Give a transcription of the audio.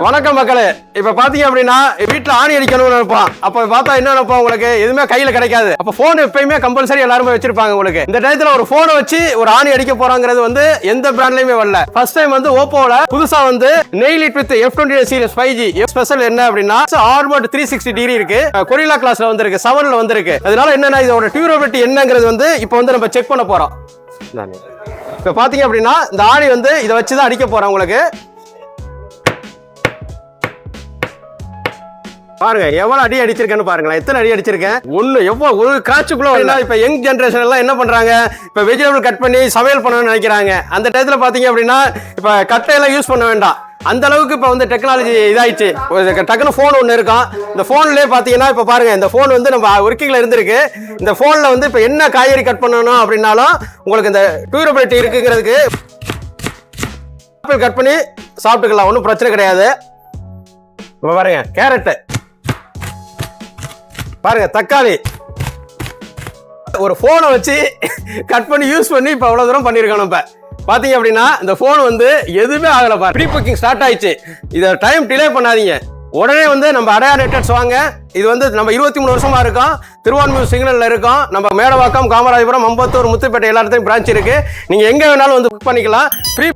வணக்கம் மக்களே. இப்ப பாத்தீங்க அப்படின்னா வீட்டுல ஆணி அடிக்கணும்னு நினைப்பான். அப்ப பார்த்தா என்ன நினைப்போம், உங்களுக்கு எதுவுமே கையில கிடைக்காது. அப்ப போன் எப்பயுமே கம்பல்சரி எல்லாருமே வச்சிருப்பாங்க. உங்களுக்கு இந்த டயத்துல ஒரு போனை வச்சு ஒரு ஆணி அடிக்க போறாங்கிறது வந்து எந்த பிராண்ட்லயுமே வரல. ஃபர்ஸ்ட் டைம் வந்து ஓப்போல புதுசா வந்து nail it with F28 series 5G special என்ன அப்படின்னா ஆர்மோட் 360 டிகிரி இருக்கு. கொரில்லா கிளாஸ்ல வந்திருக்கு, 7ல வந்திருக்கு. அதனால என்னன்னா இதோட டியூரபிலிட்டி என்னங்கிறது வந்து இப்போ வந்து நம்ம செக் பண்ண போறோம். இப்ப பாத்தீங்க அப்படின்னா இந்த ஆணி வந்து இதை வச்சுதான் அடிக்க போறோம். உங்களுக்கு பாருங்க எவ்வளவு அடி அடிச்சிருக்கேன்னு பாருங்களேன். எத்தனை அடி அடிச்சிருக்கேன். ஒண்ணு எவ்வளவு ஒரு காட்சுக்குள்ள. இப்ப யங் ஜெனரேஷன் எல்லாம் என்ன பண்றாங்க, இப்ப வெஜிடபிள் கட் பண்ணி சமையல் பண்ணணும்னு நினைக்கிறாங்க. அந்த டயத்துல பாத்தீங்க அப்படின்னா இப்ப கட்டையெல்லாம் யூஸ் பண்ண வேண்டாம். அந்த அளவுக்கு இப்ப வந்து டெக்னாலஜி இதாயிடுச்சு. டக்குனு போன் ஒண்ணு இருக்கும். இந்த போன்லயே பாத்தீங்கன்னா இப்ப பாருங்க இந்த போன் வந்து நம்ம ஒர்க்கிங்ல இருந்திருக்கு. இந்த போன்ல வந்து இப்ப என்ன காய்கறி கட் பண்ணணும் அப்படின்னாலும் உங்களுக்கு இந்த டியூரபிலிட்டி இருக்குங்கிறதுக்கு கட் பண்ணி சாப்பிட்டுக்கலாம். ஒன்றும் பிரச்சனை கிடையாது. இப்ப பாருங்க கேரட், பாருங்க தக்காளி, ஒரு போனை வச்சு கட் பண்ணி யூஸ் பண்ணி இப்ப அவ்வளவு தூரம் பண்ணிருக்கோம். இப்ப பாத்தீங்க அப்படின்னா இந்த போன் வந்து எதுவுமே ஆகல. பாரு ப்ரீ புக்கிங் ஸ்டார்ட் ஆயிடுச்சு. இதை டைம் டிலே பண்ணாதீங்க. உடனே வந்து நம்ம அடையார் நெட்வொர்க்ஸ் வாங்க. இது வந்து நம்ம 23 வருஷமா இருக்கோம். திருவான்மியூர் சிக்னல்ல இருக்கோம். நம்ம மேடவாக்கம், காமராஜபுரம், அம்பத்தூர், முத்துப்பேட்டை எல்லா இடத்துலையும் பிரான்ச் இருக்கு. நீங்க எங்க வேணாலும் வந்து புக் பண்ணிக்கலாம். ஃப்ரீ